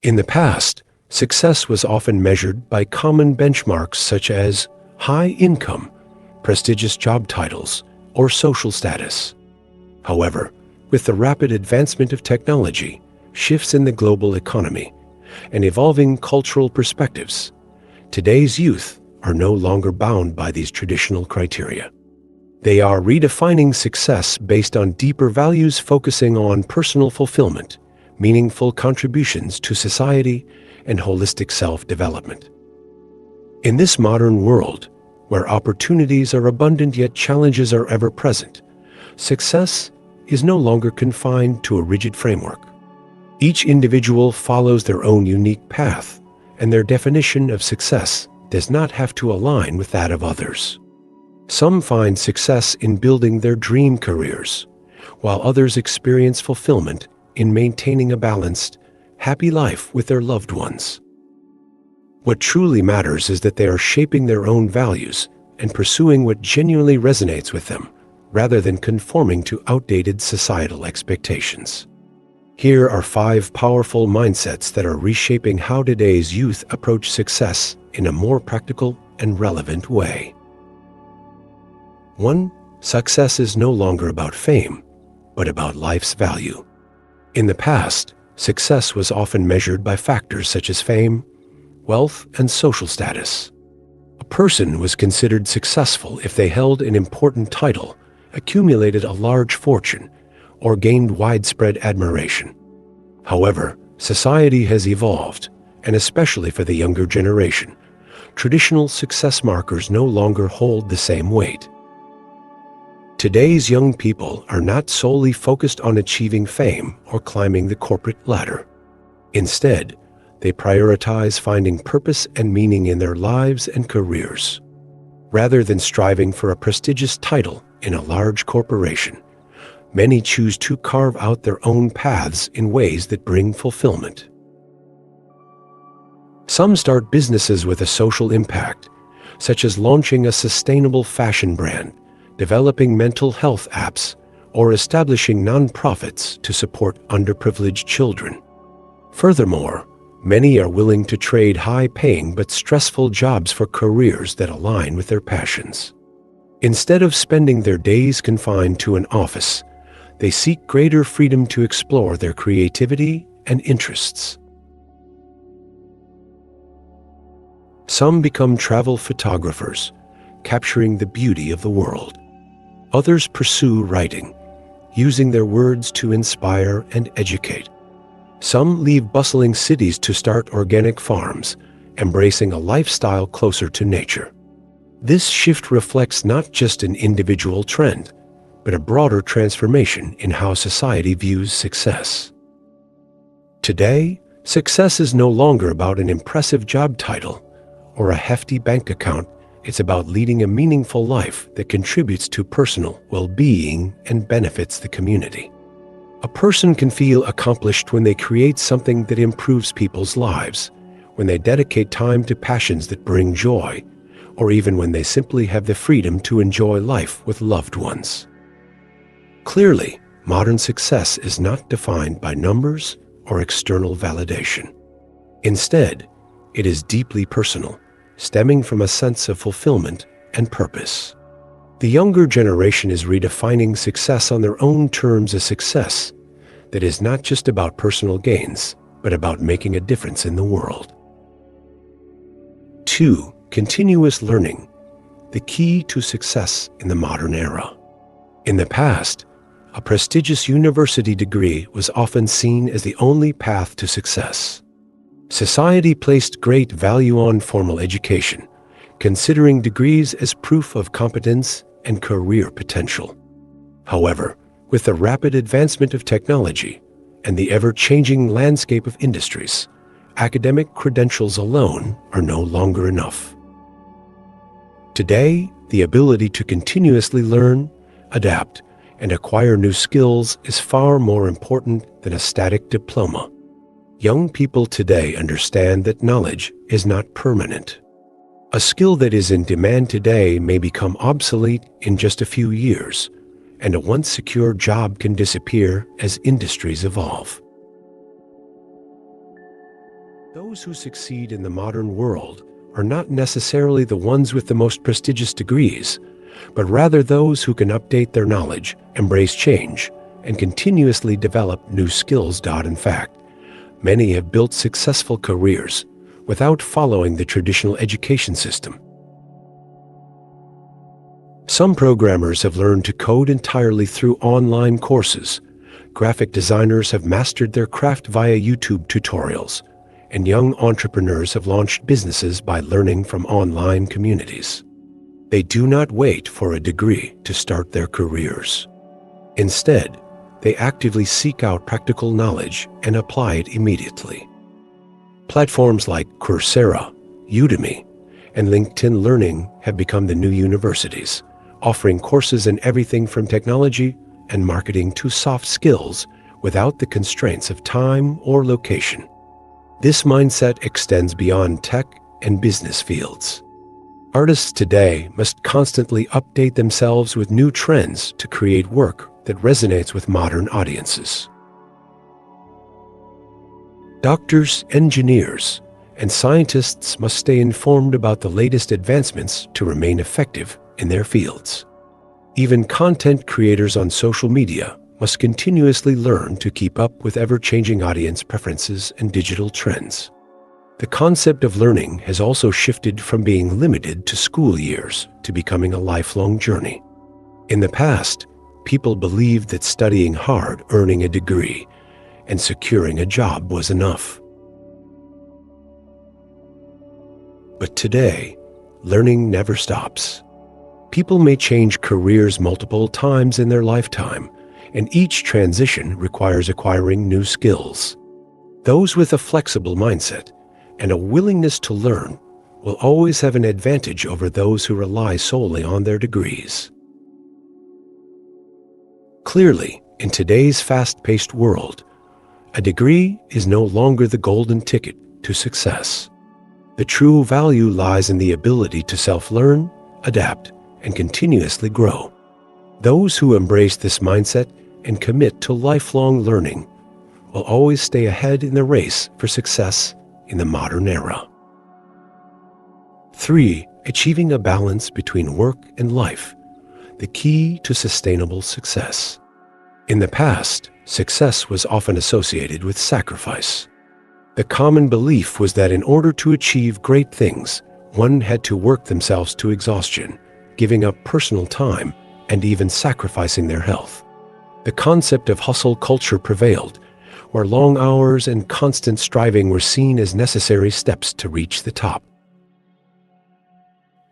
In the past, success was often measured by common benchmarks such as high income, prestigious job titles, or social status. However, with the rapid advancement of technology, shifts in the global economy, and evolving cultural perspectives, today's youth are no longer bound by these traditional criteria. They are redefining success based on deeper values focusing on personal fulfillment, meaningful contributions to society, and holistic self-development. In this modern world, where opportunities are abundant yet challenges are ever present, success is no longer confined to a rigid framework. Each individual follows their own unique path, and their definition of success does not have to align with that of others. Some find success in building their dream careers, while others experience fulfillment in maintaining a balanced, happy life with their loved ones. What truly matters is that they are shaping their own values and pursuing what genuinely resonates with them, rather than conforming to outdated societal expectations. Here are 5 powerful mindsets that are reshaping how today's youth approach success in a more practical and relevant way. 1. Success is no longer about fame, but about life's value. In the past, success was often measured by factors such as fame, wealth, and social status. A person was considered successful if they held an important title, accumulated a large fortune, or gained widespread admiration. However, society has evolved, and especially for the younger generation, traditional success markers no longer hold the same weight. Today's young people are not solely focused on achieving fame or climbing the corporate ladder. Instead, they prioritize finding purpose and meaning in their lives and careers. Rather than striving for a prestigious title in a large corporation, many choose to carve out their own paths in ways that bring fulfillment. Some start businesses with a social impact, such as launching a sustainable fashion brand, developing mental health apps, or establishing nonprofits to support underprivileged children. Furthermore, many are willing to trade high-paying but stressful jobs for careers that align with their passions. Instead of spending their days confined to an office, they seek greater freedom to explore their creativity and interests. Some become travel photographers, capturing the beauty of the world. Others pursue writing, using their words to inspire and educate. Some leave bustling cities to start organic farms, embracing a lifestyle closer to nature. This shift reflects not just an individual trend, but a broader transformation in how society views success. Today, success is no longer about an impressive job title or a hefty bank account. It's about leading a meaningful life that contributes to personal well-being and benefits the community. A person can feel accomplished when they create something that improves people's lives, when they dedicate time to passions that bring joy, or even when they simply have the freedom to enjoy life with loved ones. Clearly, modern success is not defined by numbers or external validation. Instead, it is deeply personal, stemming from a sense of fulfillment and purpose. The younger generation is redefining success on their own terms, a success that is not just about personal gains, but about making a difference in the world. 2. Continuous learning, the key to success in the modern era. In the past, a prestigious university degree was often seen as the only path to success. Society placed great value on formal education, considering degrees as proof of competence and career potential. However, with the rapid advancement of technology and the ever-changing landscape of industries, academic credentials alone are no longer enough. Today, the ability to continuously learn, adapt, and acquire new skills is far more important than a static diploma. Young people today understand that knowledge is not permanent. A skill that is in demand today may become obsolete in just a few years, and a once secure job can disappear as industries evolve. Those who succeed in the modern world are not necessarily the ones with the most prestigious degrees, but rather those who can update their knowledge, embrace change, and continuously develop new skills. In fact, many have built successful careers without following the traditional education system. Some programmers have learned to code entirely through online courses. Graphic designers have mastered their craft via YouTube tutorials, and young entrepreneurs have launched businesses by learning from online communities. They do not wait for a degree to start their careers. Instead, they actively seek out practical knowledge and apply it immediately. Platforms like Coursera, Udemy, and LinkedIn Learning have become the new universities, offering courses in everything from technology and marketing to soft skills without the constraints of time or location. This mindset extends beyond tech and business fields. Artists today must constantly update themselves with new trends to create work that resonates with modern audiences. Doctors, engineers, and scientists must stay informed about the latest advancements to remain effective in their fields. Even content creators on social media must continuously learn to keep up with ever-changing audience preferences and digital trends. The concept of learning has also shifted from being limited to school years to becoming a lifelong journey. In the past, people believed that studying hard, earning a degree, and securing a job was enough. But today, learning never stops. People may change careers multiple times in their lifetime, and each transition requires acquiring new skills. Those with a flexible mindset and a willingness to learn will always have an advantage over those who rely solely on their degrees. Clearly, in today's fast-paced world, a degree is no longer the golden ticket to success. The true value lies in the ability to self-learn, adapt, and continuously grow. Those who embrace this mindset and commit to lifelong learning will always stay ahead in the race for success in the modern era. 3. Achieving a balance between work and life, the key to sustainable success. In the past, success was often associated with sacrifice. The common belief was that in order to achieve great things, one had to work themselves to exhaustion, giving up personal time and even sacrificing their health. The concept of hustle culture prevailed, where long hours and constant striving were seen as necessary steps to reach the top.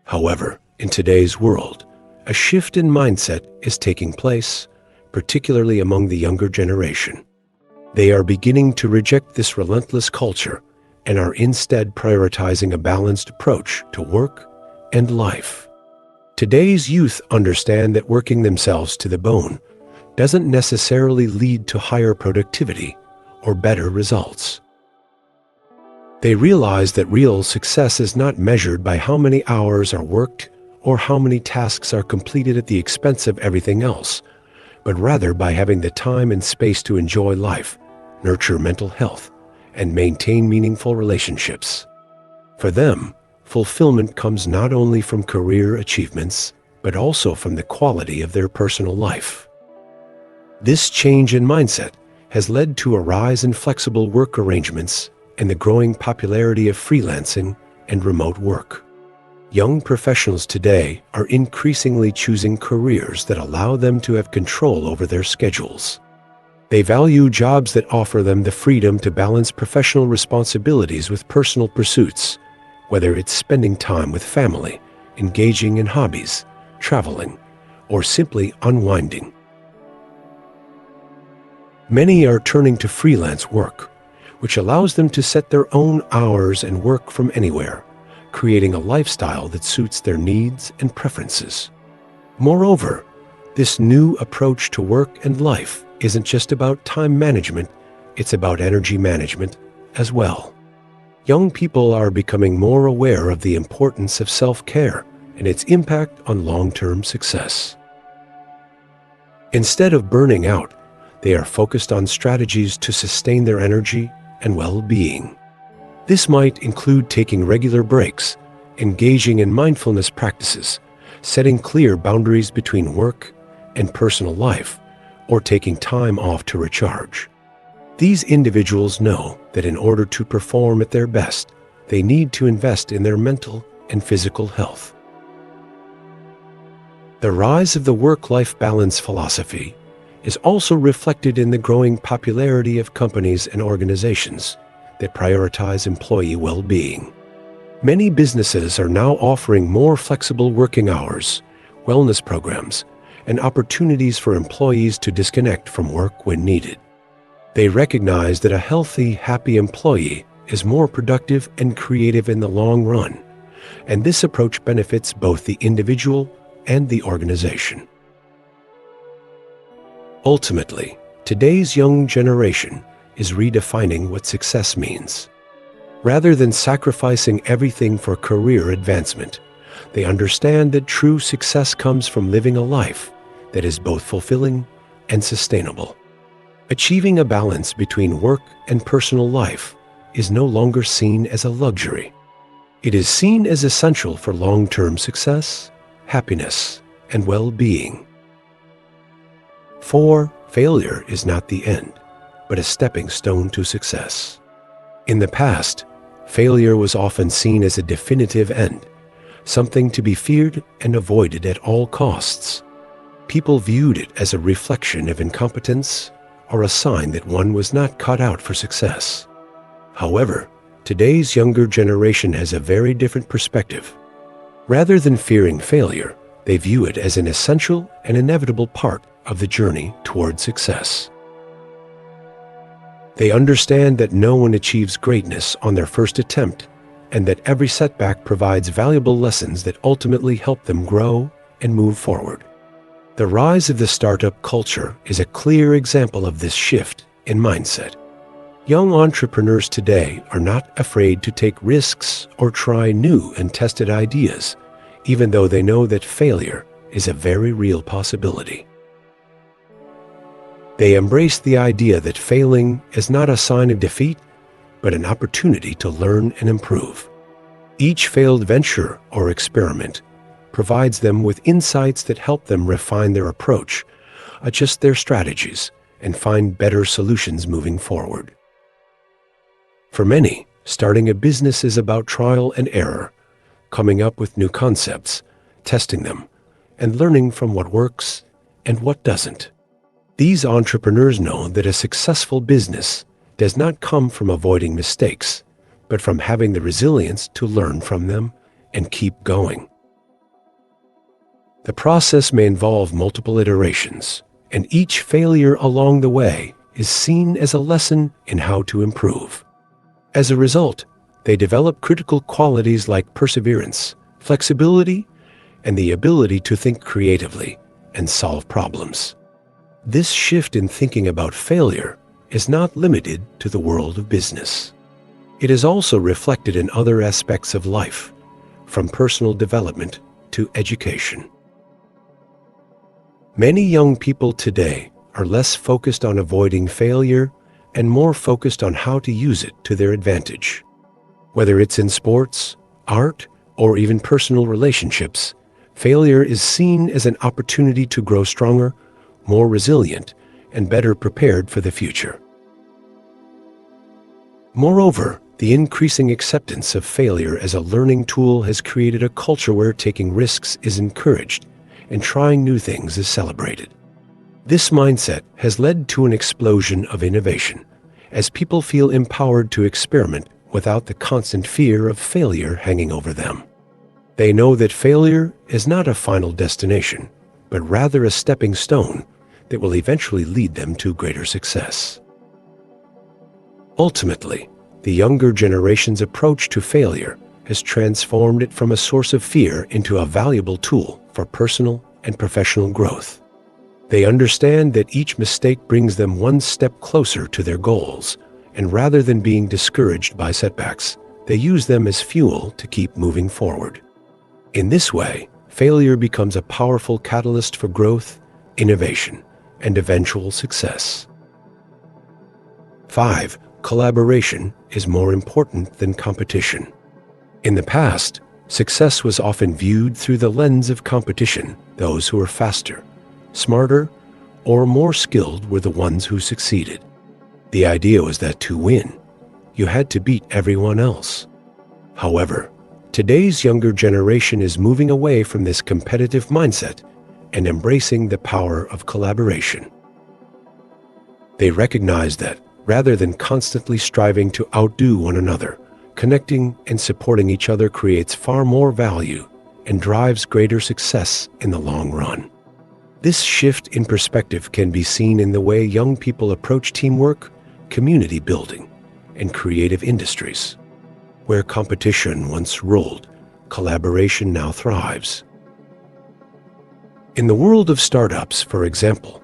However, in today's world, a shift in mindset is taking place, particularly among the younger generation. They are beginning to reject this relentless culture and are instead prioritizing a balanced approach to work and life. Today's youth understand that working themselves to the bone doesn't necessarily lead to higher productivity or better results. They realize that real success is not measured by how many hours are worked or how many tasks are completed at the expense of everything else, but rather by having the time and space to enjoy life, nurture mental health, and maintain meaningful relationships. For them, fulfillment comes not only from career achievements, but also from the quality of their personal life. This change in mindset has led to a rise in flexible work arrangements and the growing popularity of freelancing and remote work. Young professionals today are increasingly choosing careers that allow them to have control over their schedules. They value jobs that offer them the freedom to balance professional responsibilities with personal pursuits, whether it's spending time with family, engaging in hobbies, traveling, or simply unwinding. Many are turning to freelance work, which allows them to set their own hours and work from anywhere, creating a lifestyle that suits their needs and preferences. Moreover, this new approach to work and life isn't just about time management, it's about energy management as well. Young people are becoming more aware of the importance of self-care and its impact on long-term success. Instead of burning out, they are focused on strategies to sustain their energy and well-being. This might include taking regular breaks, engaging in mindfulness practices, setting clear boundaries between work and personal life, or taking time off to recharge. These individuals know that in order to perform at their best, they need to invest in their mental and physical health. The rise of the work-life balance philosophy is also reflected in the growing popularity of companies and organizations that prioritize employee well-being. Many businesses are now offering more flexible working hours, wellness programs, and opportunities for employees to disconnect from work when needed. They recognize that a healthy, happy employee is more productive and creative in the long run, and this approach benefits both the individual and the organization. Ultimately, today's young generation is redefining what success means. Rather than sacrificing everything for career advancement, they understand that true success comes from living a life that is both fulfilling and sustainable. Achieving a balance between work and personal life is no longer seen as a luxury. It is seen as essential for long-term success, happiness, and well-being. 4. Failure is not the end, but a stepping stone to success. In the past, failure was often seen as a definitive end, something to be feared and avoided at all costs. People viewed it as a reflection of incompetence or a sign that one was not cut out for success. However, today's younger generation has a very different perspective. Rather than fearing failure, they view it as an essential and inevitable part of the journey toward success. They understand that no one achieves greatness on their first attempt, and that every setback provides valuable lessons that ultimately help them grow and move forward. The rise of the startup culture is a clear example of this shift in mindset. Young entrepreneurs today are not afraid to take risks or try new and tested ideas, even though they know that failure is a very real possibility. They embrace the idea that failing is not a sign of defeat, but an opportunity to learn and improve. Each failed venture or experiment provides them with insights that help them refine their approach, adjust their strategies, and find better solutions moving forward. For many, starting a business is about trial and error, coming up with new concepts, testing them, and learning from what works and what doesn't. These entrepreneurs know that a successful business does not come from avoiding mistakes, but from having the resilience to learn from them and keep going. The process may involve multiple iterations, and each failure along the way is seen as a lesson in how to improve. As a result, they develop critical qualities like perseverance, flexibility, and the ability to think creatively and solve problems. This shift in thinking about failure is not limited to the world of business. It is also reflected in other aspects of life, from personal development to education. Many young people today are less focused on avoiding failure and more focused on how to use it to their advantage. Whether it's in sports, art, or even personal relationships, failure is seen as an opportunity to grow stronger, more resilient, and better prepared for the future. Moreover, the increasing acceptance of failure as a learning tool has created a culture where taking risks is encouraged and trying new things is celebrated. This mindset has led to an explosion of innovation, as people feel empowered to experiment without the constant fear of failure hanging over them. They know that failure is not a final destination, but rather a stepping stone that will eventually lead them to greater success. Ultimately, the younger generation's approach to failure has transformed it from a source of fear into a valuable tool for personal and professional growth. They understand that each mistake brings them one step closer to their goals, and rather than being discouraged by setbacks, they use them as fuel to keep moving forward. In this way, failure becomes a powerful catalyst for growth, innovation, and eventual success. 5. collaboration is more important than competition. In the past, success was often viewed through the lens of competition. Those who were faster, smarter, or more skilled were the ones who succeeded. The idea was that to win, you had to beat everyone else. However, today's younger generation is moving away from this competitive mindset and embracing the power of collaboration. They recognize that, rather than constantly striving to outdo one another, connecting and supporting each other creates far more value and drives greater success in the long run. This shift in perspective can be seen in the way young people approach teamwork, community building, and creative industries. Where competition once ruled, collaboration now thrives. In the world of startups, for example,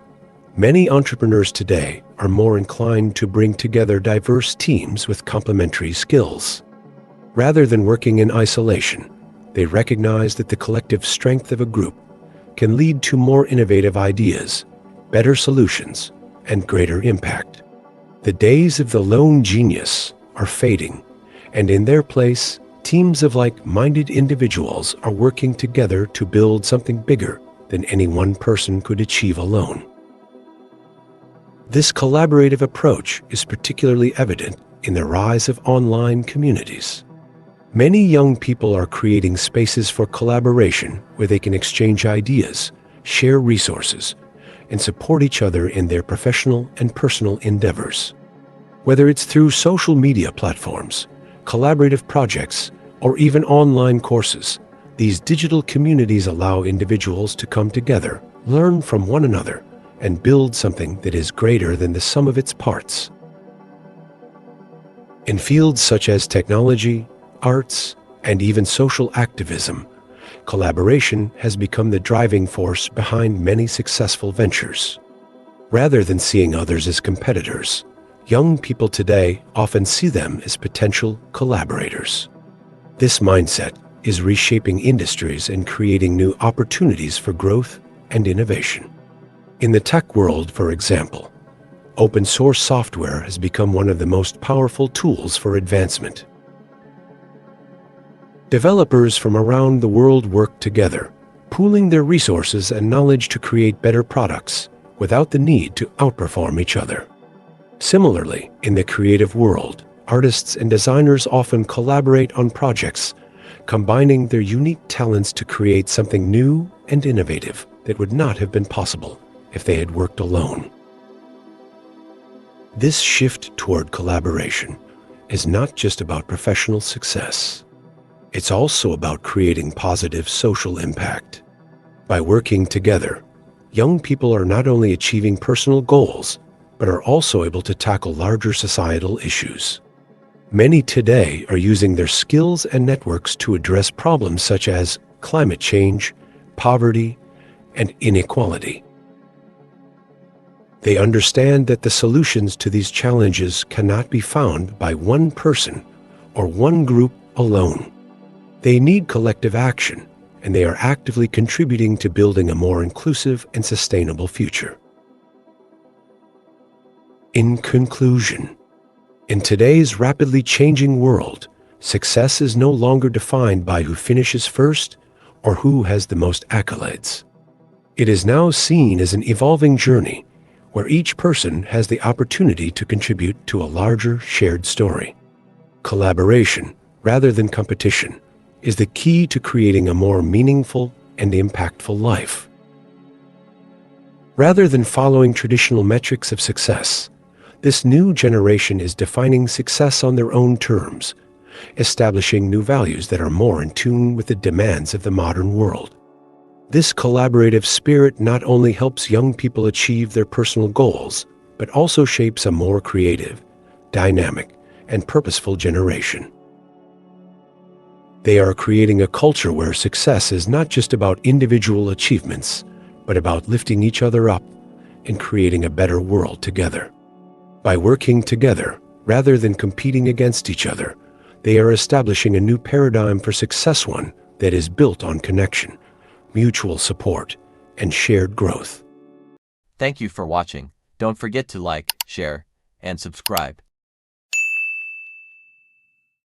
many entrepreneurs today are more inclined to bring together diverse teams with complementary skills. Rather than working in isolation, they recognize that the collective strength of a group can lead to more innovative ideas, better solutions, and greater impact. The days of the lone genius are fading, and in their place, teams of like-minded individuals are working together to build something bigger than any one person could achieve alone. This collaborative approach is particularly evident in the rise of online communities. Many young people are creating spaces for collaboration where they can exchange ideas, share resources, and support each other in their professional and personal endeavors. Whether it's through social media platforms, collaborative projects, or even online courses, these digital communities allow individuals to come together, learn from one another, and build something that is greater than the sum of its parts. In fields such as technology, arts, and even social activism, collaboration has become the driving force behind many successful ventures. Rather than seeing others as competitors, young people today often see them as potential collaborators. This mindset is reshaping industries and creating new opportunities for growth and innovation. In the tech world, for example, open source software has become one of the most powerful tools for advancement. Developers from around the world work together, pooling their resources and knowledge to create better products without the need to outperform each other. Similarly, in the creative world, artists and designers often collaborate on projects, combining their unique talents to create something new and innovative that would not have been possible if they had worked alone. This shift toward collaboration is not just about professional success. It's also about creating positive social impact. By working together, young people are not only achieving personal goals, but are also able to tackle larger societal issues. Many today are using their skills and networks to address problems such as climate change, poverty, and inequality. They understand that the solutions to these challenges cannot be found by one person or one group alone. They need collective action, and they are actively contributing to building a more inclusive and sustainable future. In conclusion, in today's rapidly changing world, success is no longer defined by who finishes first or who has the most accolades. It is now seen as an evolving journey where each person has the opportunity to contribute to a larger shared story. Collaboration, rather than competition, is the key to creating a more meaningful and impactful life. Rather than following traditional metrics of success, this new generation is defining success on their own terms, establishing new values that are more in tune with the demands of the modern world. This collaborative spirit not only helps young people achieve their personal goals, but also shapes a more creative, dynamic, and purposeful generation. They are creating a culture where success is not just about individual achievements, but about lifting each other up and creating a better world together. By working together, rather than competing against each other, they are establishing a new paradigm for success, one that is built on connection, mutual support, and shared growth. Thank you for watching. Don't forget to like, share, and subscribe.